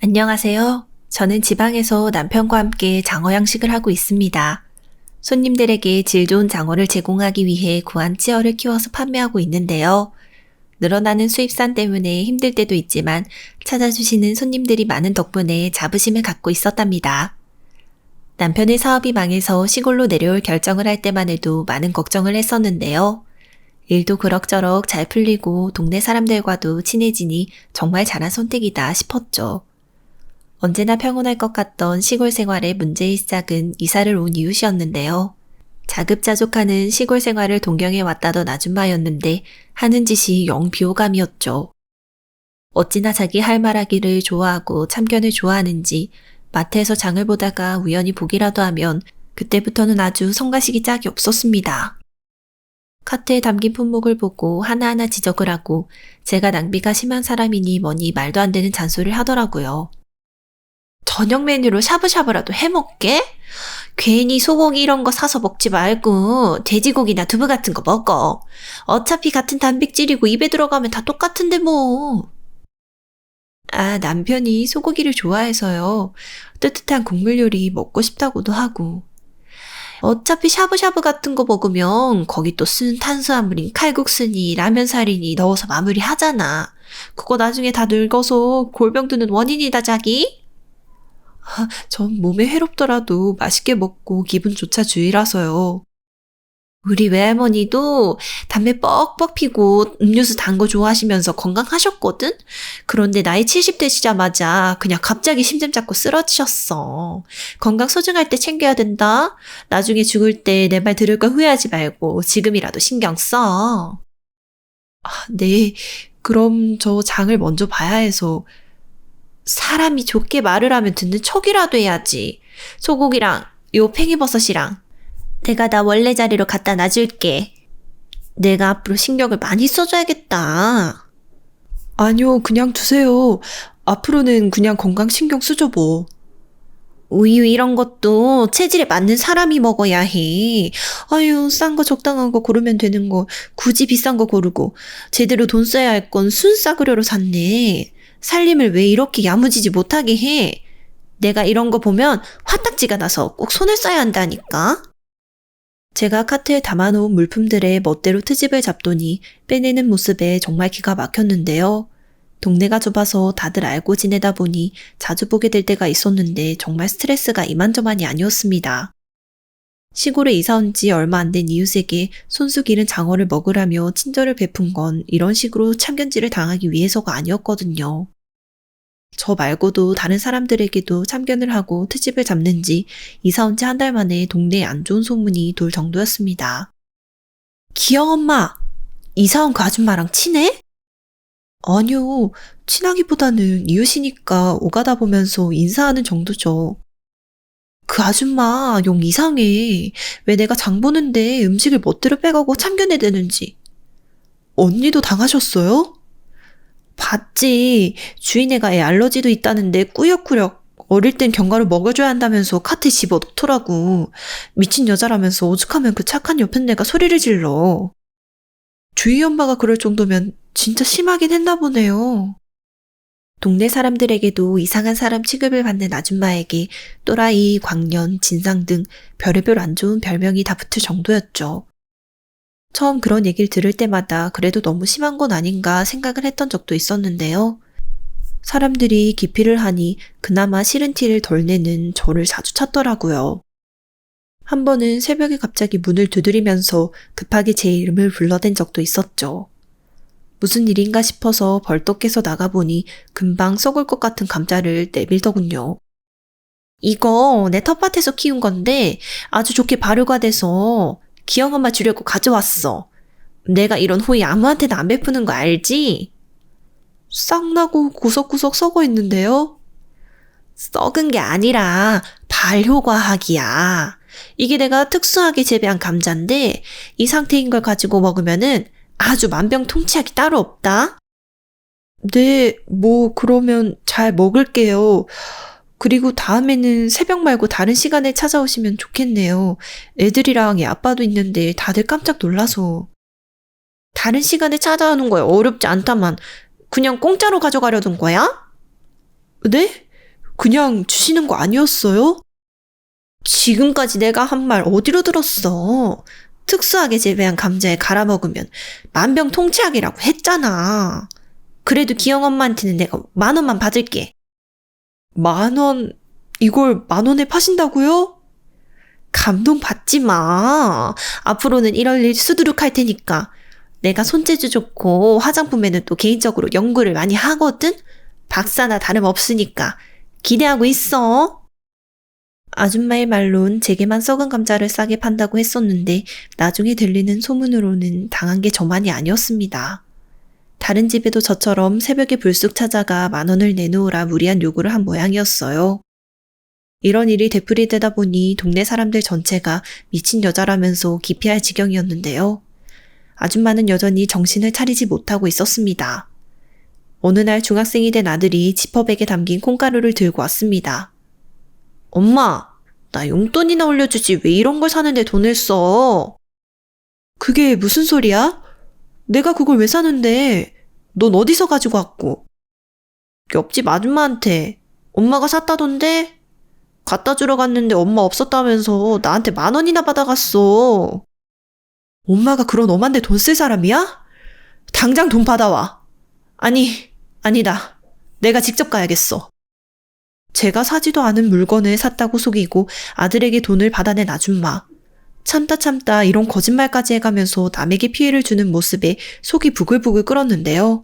안녕하세요. 저는 지방에서 남편과 함께 장어 양식을 하고 있습니다. 손님들에게 질 좋은 장어를 제공하기 위해 구한 찌어를 키워서 판매하고 있는데요. 늘어나는 수입산 때문에 힘들 때도 있지만 찾아주시는 손님들이 많은 덕분에 자부심을 갖고 있었답니다. 남편의 사업이 망해서 시골로 내려올 결정을 할 때만 해도 많은 걱정을 했었는데요. 일도 그럭저럭 잘 풀리고 동네 사람들과도 친해지니 정말 잘한 선택이다 싶었죠. 언제나 평온할 것 같던 시골 생활의 문제의 시작은 이사를 온 이웃이었는데요. 자급자족하는 시골 생활을 동경해 왔다던 아줌마였는데 하는 짓이 영 비호감이었죠. 어찌나 자기 할 말하기를 좋아하고 참견을 좋아하는지 마트에서 장을 보다가 우연히 보기라도 하면 그때부터는 아주 성가시기 짝이 없었습니다. 카트에 담긴 품목을 보고 하나하나 지적을 하고 제가 낭비가 심한 사람이니 뭐니 말도 안 되는 잔소리를 하더라고요. 저녁 메뉴로 샤브샤브라도 해먹게? 괜히 소고기 이런 거 사서 먹지 말고 돼지고기나 두부 같은 거 먹어. 어차피 같은 단백질이고 입에 들어가면 다 똑같은데 뭐. 남편이 소고기를 좋아해서요. 뜨뜻한 국물 요리 먹고 싶다고도 하고. 어차피 샤브샤브 같은 거 먹으면 거기 또 쓴 탄수화물인 칼국수니 라면사리니 넣어서 마무리 하잖아. 그거 나중에 다 늙어서 골병 드는 원인이다 자기. 전 몸에 해롭더라도 맛있게 먹고 기분조차 주의라서요. 우리 외할머니도 담배 뻑뻑 피고 음료수 단 거 좋아하시면서 건강하셨거든? 그런데 나이 70 되시자마자 그냥 갑자기 심장 잡고 쓰러지셨어. 건강 소중할 때 챙겨야 된다. 나중에 죽을 때 내 말 들을 거 후회하지 말고 지금이라도 신경 써. 네. 그럼 저 장을 먼저 봐야 해서. 사람이 좋게 말을 하면 듣는 척이라도 해야지. 소고기랑 요 팽이버섯이랑 내가 나 원래 자리로 갖다 놔줄게. 내가 앞으로 신경을 많이 써줘야겠다. 아니요, 그냥 두세요. 앞으로는 그냥 건강 신경 쓰죠 뭐. 우유 이런 것도 체질에 맞는 사람이 먹어야 해. 아유, 싼 거 적당한 거 고르면 되는 거 굳이 비싼 거 고르고 제대로 돈 써야 할 건 순 싸구려로 샀네. 살림을 왜 이렇게 야무지지 못하게 해? 내가 이런 거 보면 화딱지가 나서 꼭 손을 써야 한다니까. 제가 카트에 담아놓은 물품들의 멋대로 트집을 잡더니 빼내는 모습에 정말 기가 막혔는데요. 동네가 좁아서 다들 알고 지내다 보니 자주 보게 될 때가 있었는데 정말 스트레스가 이만저만이 아니었습니다. 시골에 이사 온 지 얼마 안 된 이웃에게 손수 기른 장어를 먹으라며 친절을 베푼 건 이런 식으로 참견질을 당하기 위해서가 아니었거든요. 저 말고도 다른 사람들에게도 참견을 하고 트집을 잡는지 이사 온 지 한 달 만에 동네에 안 좋은 소문이 돌 정도였습니다. 기영엄마, 이사 온 그 아줌마랑 친해? 아니요, 친하기보다는 이웃이니까 오가다 보면서 인사하는 정도죠. 그 아줌마 용 이상해. 왜 내가 장 보는데 음식을 멋대로 빼가고 참견해대는지. 언니도 당하셨어요? 봤지. 주인애가 애 알러지도 있다는데 꾸역꾸역 어릴 땐 견과류 먹여줘야 한다면서 카트에 집어넣더라고. 미친 여자라면서 오죽하면 그 착한 옆에 애가 소리를 질러. 주희 엄마가 그럴 정도면 진짜 심하긴 했나 보네요. 동네 사람들에게도 이상한 사람 취급을 받는 아줌마에게 또라이, 광년, 진상 등 별의별 안 좋은 별명이 다 붙을 정도였죠. 처음 그런 얘기를 들을 때마다 그래도 너무 심한 건 아닌가 생각을 했던 적도 있었는데요. 사람들이 기피를 하니 그나마 싫은 티를 덜 내는 저를 자주 찾더라고요. 한 번은 새벽에 갑자기 문을 두드리면서 급하게 제 이름을 불러댄 적도 있었죠. 무슨 일인가 싶어서 벌떡 깨서 나가보니 금방 썩을 것 같은 감자를 내밀더군요. 이거 내 텃밭에서 키운 건데 아주 좋게 발효가 돼서 기영엄마 주려고 가져왔어. 내가 이런 호의 아무한테나 안 베푸는 거 알지? 싹나고 구석구석 썩어 있는데요? 썩은 게 아니라 발효과학이야. 이게 내가 특수하게 재배한 감자인데 이 상태인 걸 가지고 먹으면은 아주 만병통치약이 따로 없다. 네, 그러면 잘 먹을게요. 그리고 다음에는 새벽 말고 다른 시간에 찾아오시면 좋겠네요. 애들이랑 애 아빠도 있는데 다들 깜짝 놀라서. 다른 시간에 찾아오는 거야 어렵지 않다만 그냥 공짜로 가져가려던 거야? 네? 그냥 주시는 거 아니었어요? 지금까지 내가 한 말 어디로 들었어? 특수하게 재배한 감자에 갈아 먹으면 만병통치약이라고 했잖아. 그래도 기영 엄마한테는 내가 10,000원만 받을게. 10,000원, 이걸 10,000원에 파신다고요? 감동받지 마. 앞으로는 이럴 일 수두룩 할 테니까. 내가 손재주 좋고 화장품에는 또 개인적으로 연구를 많이 하거든? 박사나 다름없으니까 기대하고 있어. 아줌마의 말론 제게만 썩은 감자를 싸게 판다고 했었는데 나중에 들리는 소문으로는 당한 게 저만이 아니었습니다. 다른 집에도 저처럼 새벽에 불쑥 찾아가 10,000원을 내놓으라 무리한 요구를 한 모양이었어요. 이런 일이 되풀이되다 보니 동네 사람들 전체가 미친 여자라면서 기피할 지경이었는데요. 아줌마는 여전히 정신을 차리지 못하고 있었습니다. 어느 날 중학생이 된 아들이 지퍼백에 담긴 콩가루를 들고 왔습니다. 엄마, 나 용돈이나 올려주지 왜 이런 걸 사는데 돈을 써? 그게 무슨 소리야? 내가 그걸 왜 사는데? 넌 어디서 가지고 왔고? 옆집 아줌마한테 엄마가 샀다던데? 갖다 주러 갔는데 엄마 없었다면서 나한테 10,000원이나 받아갔어. 엄마가 그런 엄한데 돈 쓸 사람이야? 당장 돈 받아와. 아니다. 내가 직접 가야겠어. 제가 사지도 않은 물건을 샀다고 속이고 아들에게 돈을 받아낸 아줌마. 참다 이런 거짓말까지 해가면서 남에게 피해를 주는 모습에 속이 부글부글 끓었는데요.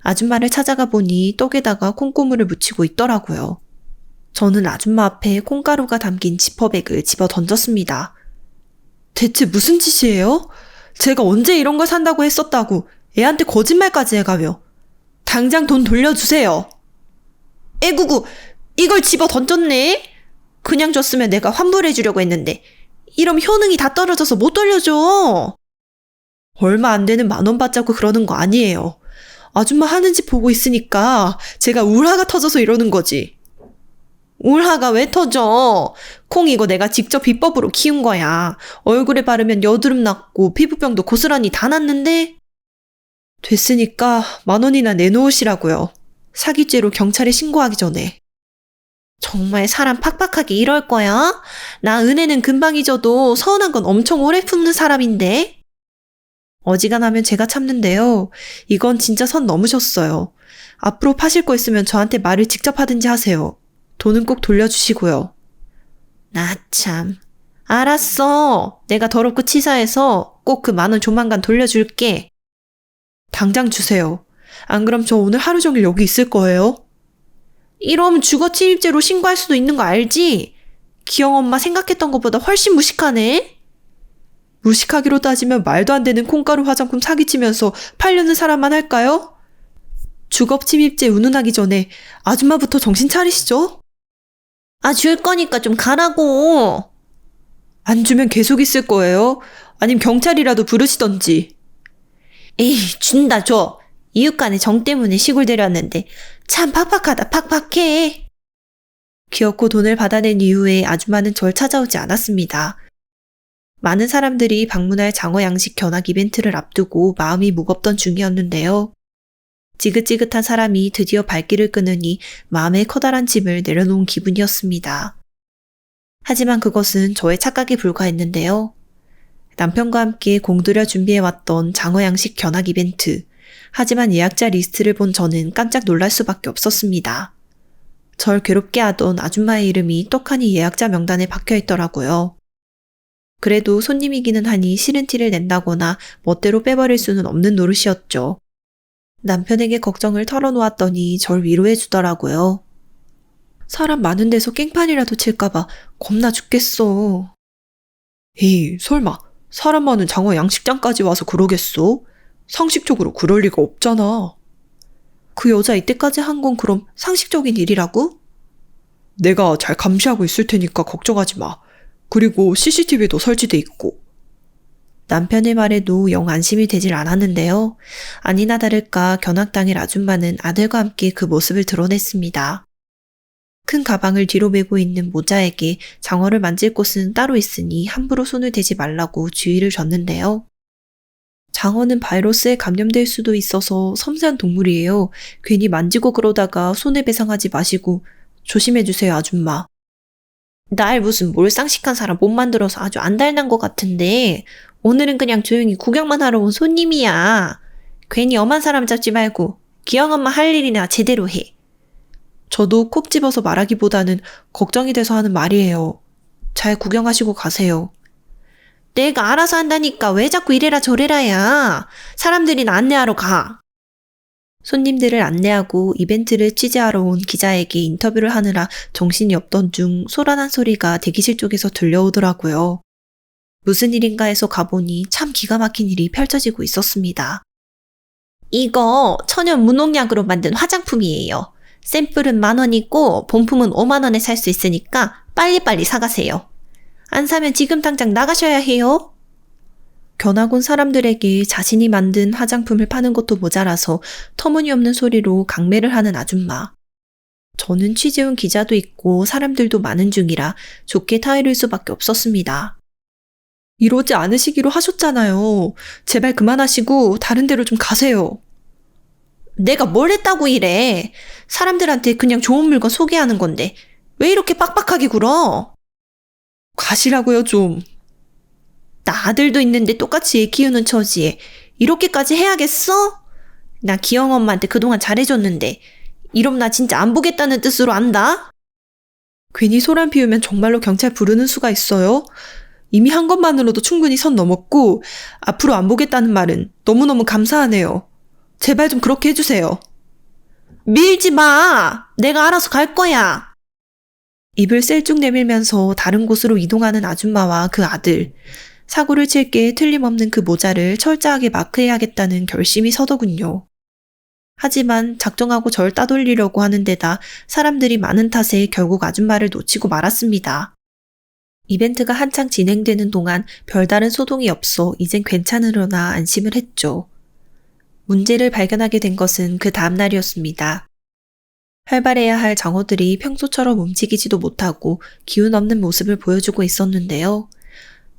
아줌마를 찾아가 보니 떡에다가 콩고물을 묻히고 있더라고요. 저는 아줌마 앞에 콩가루가 담긴 지퍼백을 집어 던졌습니다. 대체 무슨 짓이에요? 제가 언제 이런 걸 산다고 했었다고 애한테 거짓말까지 해가며. 당장 돈 돌려주세요. 에구구, 이걸 집어 던졌네? 그냥 줬으면 내가 환불해주려고 했는데 이러면 효능이 다 떨어져서 못 돌려줘. 얼마 안 되는 10,000원 받자고 그러는 거 아니에요. 아줌마 하는 짓 보고 있으니까 제가 울화가 터져서 이러는 거지. 울화가 왜 터져? 콩 이거 내가 직접 비법으로 키운 거야. 얼굴에 바르면 여드름 났고 피부병도 고스란히 다 났는데? 됐으니까 10,000원이나 내놓으시라고요. 사기죄로 경찰에 신고하기 전에. 정말 사람 팍팍하게 이럴 거야? 나 은혜는 금방 잊어도 서운한 건 엄청 오래 품는 사람인데? 어지간하면 제가 참는데요. 이건 진짜 선 넘으셨어요. 앞으로 파실 거 있으면 저한테 말을 직접 하든지 하세요. 돈은 꼭 돌려주시고요. 나 참. 알았어. 내가 더럽고 치사해서 꼭 그 10,000원 조만간 돌려줄게. 당장 주세요. 안 그럼 저 오늘 하루 종일 여기 있을 거예요. 이러면 주거침입죄로 신고할 수도 있는 거 알지? 기영 엄마 생각했던 것보다 훨씬 무식하네? 무식하기로 따지면 말도 안 되는 콩가루 화장품 사기치면서 팔려는 사람만 할까요? 주거침입죄 운운하기 전에 아줌마부터 정신 차리시죠? 줄 거니까 좀 가라고. 안 주면 계속 있을 거예요? 아님 경찰이라도 부르시던지. 에이, 준다 줘. 이웃 간의 정 때문에 시골 데려왔는데 참 팍팍하다 팍팍해. 기어코 돈을 받아낸 이후에 아줌마는 절 찾아오지 않았습니다. 많은 사람들이 방문할 장어 양식 견학 이벤트를 앞두고 마음이 무겁던 중이었는데요. 지긋지긋한 사람이 드디어 발길을 끄느니 마음에 커다란 짐을 내려놓은 기분이었습니다. 하지만 그것은 저의 착각에 불과했는데요. 남편과 함께 공들여 준비해왔던 장어 양식 견학 이벤트. 하지만 예약자 리스트를 본 저는 깜짝 놀랄 수밖에 없었습니다. 절 괴롭게 하던 아줌마의 이름이 떡하니 예약자 명단에 박혀 있더라고요. 그래도 손님이기는 하니 싫은 티를 낸다거나 멋대로 빼버릴 수는 없는 노릇이었죠. 남편에게 걱정을 털어놓았더니 절 위로해 주더라고요. 사람 많은 데서 깽판이라도 칠까봐 겁나 죽겠어. 에이, 설마 사람 많은 장어 양식장까지 와서 그러겠어? 상식적으로 그럴 리가 없잖아. 그 여자 이때까지 한 건 그럼 상식적인 일이라고? 내가 잘 감시하고 있을 테니까 걱정하지 마. 그리고 CCTV도 설치돼 있고. 남편의 말에도 영 안심이 되질 않았는데요. 아니나 다를까 견학 당일 아줌마는 아들과 함께 그 모습을 드러냈습니다. 큰 가방을 뒤로 메고 있는 모자에게 장어를 만질 곳은 따로 있으니 함부로 손을 대지 말라고 주의를 줬는데요. 장어는 바이러스에 감염될 수도 있어서 섬세한 동물이에요. 괜히 만지고 그러다가 손해배상하지 마시고 조심해주세요, 아줌마. 날 무슨 몰상식한 사람 못 만들어서 아주 안달난 것 같은데 오늘은 그냥 조용히 구경만 하러 온 손님이야. 괜히 엄한 사람 잡지 말고 기영 엄마 할 일이나 제대로 해. 저도 콕 집어서 말하기보다는 걱정이 돼서 하는 말이에요. 잘 구경하시고 가세요. 내가 알아서 한다니까 왜 자꾸 이래라 저래라야. 사람들이나 안내하러 가. 손님들을 안내하고 이벤트를 취재하러 온 기자에게 인터뷰를 하느라 정신이 없던 중 소란한 소리가 대기실 쪽에서 들려오더라고요. 무슨 일인가 해서 가보니 참 기가 막힌 일이 펼쳐지고 있었습니다. 이거 천연 무농약으로 만든 화장품이에요. 샘플은 10,000원이고 본품은 50,000원에 살 수 있으니까 빨리빨리 사가세요. 안 사면 지금 당장 나가셔야 해요. 견학 온 사람들에게 자신이 만든 화장품을 파는 것도 모자라서 터무니없는 소리로 강매를 하는 아줌마. 저는 취재 온 기자도 있고 사람들도 많은 중이라 좋게 타이를 수밖에 없었습니다. 이러지 않으시기로 하셨잖아요. 제발 그만하시고 다른 데로 좀 가세요. 내가 뭘 했다고 이래. 사람들한테 그냥 좋은 물건 소개하는 건데 왜 이렇게 빡빡하게 굴어? 가시라고요, 좀. 나 아들도 있는데 똑같이 애 키우는 처지에 이렇게까지 해야겠어? 나 기영 엄마한테 그동안 잘해줬는데 이러면 나 진짜 안 보겠다는 뜻으로 안다? 괜히 소란 피우면 정말로 경찰 부르는 수가 있어요? 이미 한 것만으로도 충분히 선 넘었고 앞으로 안 보겠다는 말은 너무너무 감사하네요. 제발 좀 그렇게 해주세요. 밀지 마! 내가 알아서 갈 거야! 입을 셀쭉 내밀면서 다른 곳으로 이동하는 아줌마와 그 아들. 사고를 칠 게 틀림없는 그 모자를 철저하게 마크해야겠다는 결심이 서더군요. 하지만 작정하고 절 따돌리려고 하는 데다 사람들이 많은 탓에 결국 아줌마를 놓치고 말았습니다. 이벤트가 한창 진행되는 동안 별다른 소동이 없어 이젠 괜찮으려나 안심을 했죠. 문제를 발견하게 된 것은 그 다음 날이었습니다. 활발해야 할 장어들이 평소처럼 움직이지도 못하고 기운 없는 모습을 보여주고 있었는데요.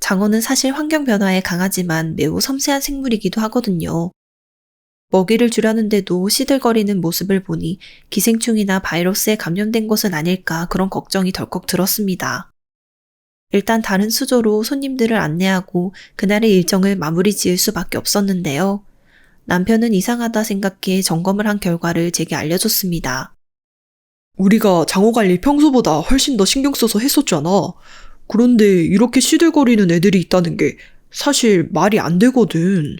장어는 사실 환경 변화에 강하지만 매우 섬세한 생물이기도 하거든요. 먹이를 주려는데도 시들거리는 모습을 보니 기생충이나 바이러스에 감염된 것은 아닐까 그런 걱정이 덜컥 들었습니다. 일단 다른 수조로 손님들을 안내하고 그날의 일정을 마무리 지을 수밖에 없었는데요. 남편은 이상하다 생각해 점검을 한 결과를 제게 알려줬습니다. 우리가 장어 관리 평소보다 훨씬 더 신경 써서 했었잖아. 그런데 이렇게 시들거리는 애들이 있다는 게 사실 말이 안 되거든.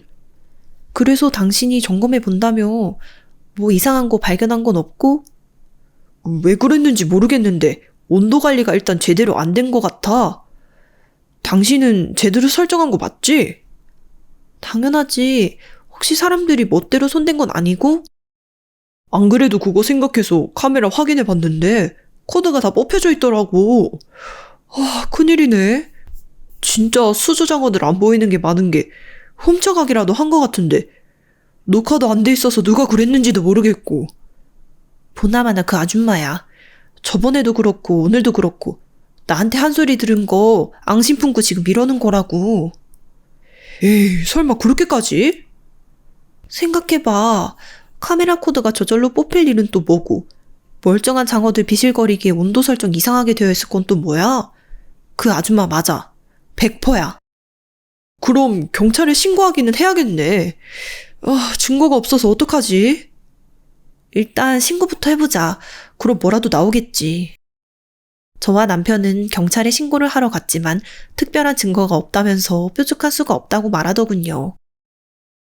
그래서 당신이 점검해 본다며 뭐 이상한 거 발견한 건 없고? 왜 그랬는지 모르겠는데 온도 관리가 일단 제대로 안 된 것 같아. 당신은 제대로 설정한 거 맞지? 당연하지. 혹시 사람들이 멋대로 손댄 건 아니고? 안 그래도 그거 생각해서 카메라 확인해 봤는데 코드가 다 뽑혀져 있더라고. 아, 큰일이네. 진짜 수조장어들 안 보이는 게 많은 게 훔쳐가기라도 한 것 같은데 녹화도 안 돼 있어서 누가 그랬는지도 모르겠고. 보나마나 그 아줌마야. 저번에도 그렇고 오늘도 그렇고 나한테 한 소리 들은 거 앙심 품고 지금 이러는 거라고. 에이, 설마 그렇게까지? 생각해봐. 카메라 코드가 저절로 뽑힐 일은 또 뭐고, 멀쩡한 장어들 비실거리기에 온도 설정 이상하게 되어 있을 건 또 뭐야? 그 아줌마 맞아. 100%야. 그럼 경찰에 신고하기는 해야겠네. 아, 증거가 없어서 어떡하지? 일단 신고부터 해보자. 그럼 뭐라도 나오겠지. 저와 남편은 경찰에 신고를 하러 갔지만 특별한 증거가 없다면서 뾰족할 수가 없다고 말하더군요.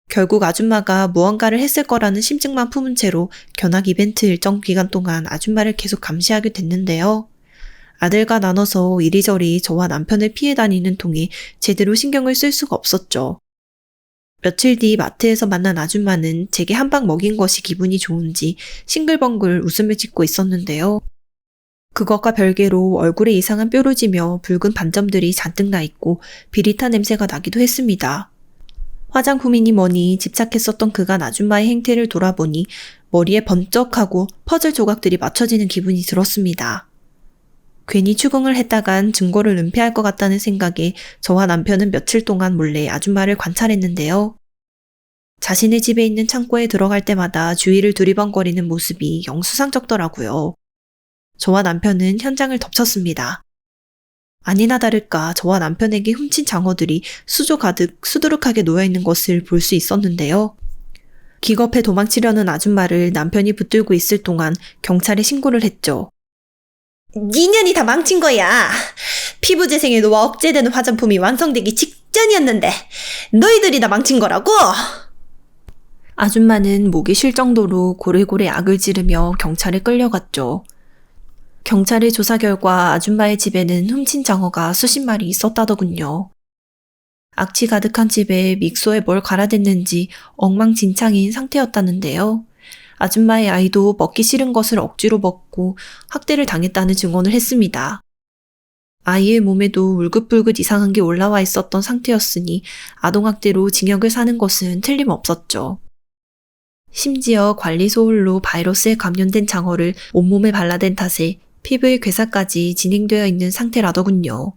결국 아줌마가 무언가를 했을 거라는 심증만 품은 채로 견학 이벤트 일정 기간 동안 아줌마를 계속 감시하게 됐는데요. 아들과 나눠서 이리저리 저와 남편을 피해 다니는 통에 제대로 신경을 쓸 수가 없었죠. 며칠 뒤 마트에서 만난 아줌마는 제게 한 방 먹인 것이 기분이 좋은지 싱글벙글 웃음을 짓고 있었는데요. 그것과 별개로 얼굴에 이상한 뾰루지며 붉은 반점들이 잔뜩 나 있고 비릿한 냄새가 나기도 했습니다. 화장품이니 뭐니 집착했었던 그간 아줌마의 행태를 돌아보니 머리에 번쩍하고 퍼즐 조각들이 맞춰지는 기분이 들었습니다. 괜히 추궁을 했다간 증거를 은폐할 것 같다는 생각에 저와 남편은 며칠 동안 몰래 아줌마를 관찰했는데요. 자신의 집에 있는 창고에 들어갈 때마다 주위를 두리번거리는 모습이 영 수상쩍더라고요. 저와 남편은 현장을 덮쳤습니다. 아니나 다를까 저와 남편에게 훔친 장어들이 수조 가득 수두룩하게 놓여있는 것을 볼 수 있었는데요. 기겁해 도망치려는 아줌마를 남편이 붙들고 있을 동안 경찰에 신고를 했죠. 니년이 다 망친 거야. 피부 재생에 노화 억제되는 화장품이 완성되기 직전이었는데 너희들이 다 망친 거라고? 아줌마는 목이 쉴 정도로 고래고래 악을 지르며 경찰에 끌려갔죠. 경찰의 조사 결과 아줌마의 집에는 훔친 장어가 수십 마리 있었다더군요. 악취 가득한 집에 믹서에 뭘 갈아댔는지 엉망진창인 상태였다는데요. 아줌마의 아이도 먹기 싫은 것을 억지로 먹고 학대를 당했다는 증언을 했습니다. 아이의 몸에도 울긋불긋 이상한 게 올라와 있었던 상태였으니 아동학대로 징역을 사는 것은 틀림없었죠. 심지어 관리소홀로 바이러스에 감염된 장어를 온몸에 발라댄 탓에 피부의 괴사까지 진행되어 있는 상태라더군요.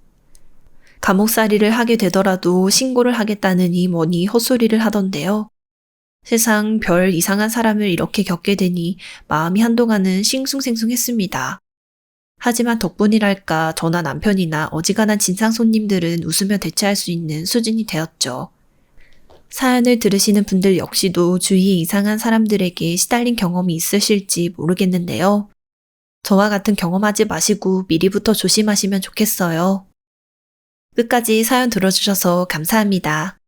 감옥살이를 하게 되더라도 신고를 하겠다느니 뭐니 헛소리를 하던데요. 세상 별 이상한 사람을 이렇게 겪게 되니 마음이 한동안은 싱숭생숭했습니다. 하지만 덕분이랄까 저나 남편이나 어지간한 진상 손님들은 웃으며 대처할 수 있는 수준이 되었죠. 사연을 들으시는 분들 역시도 주위에 이상한 사람들에게 시달린 경험이 있으실지 모르겠는데요. 저와 같은 경험하지 마시고 미리부터 조심하시면 좋겠어요. 끝까지 사연 들어주셔서 감사합니다.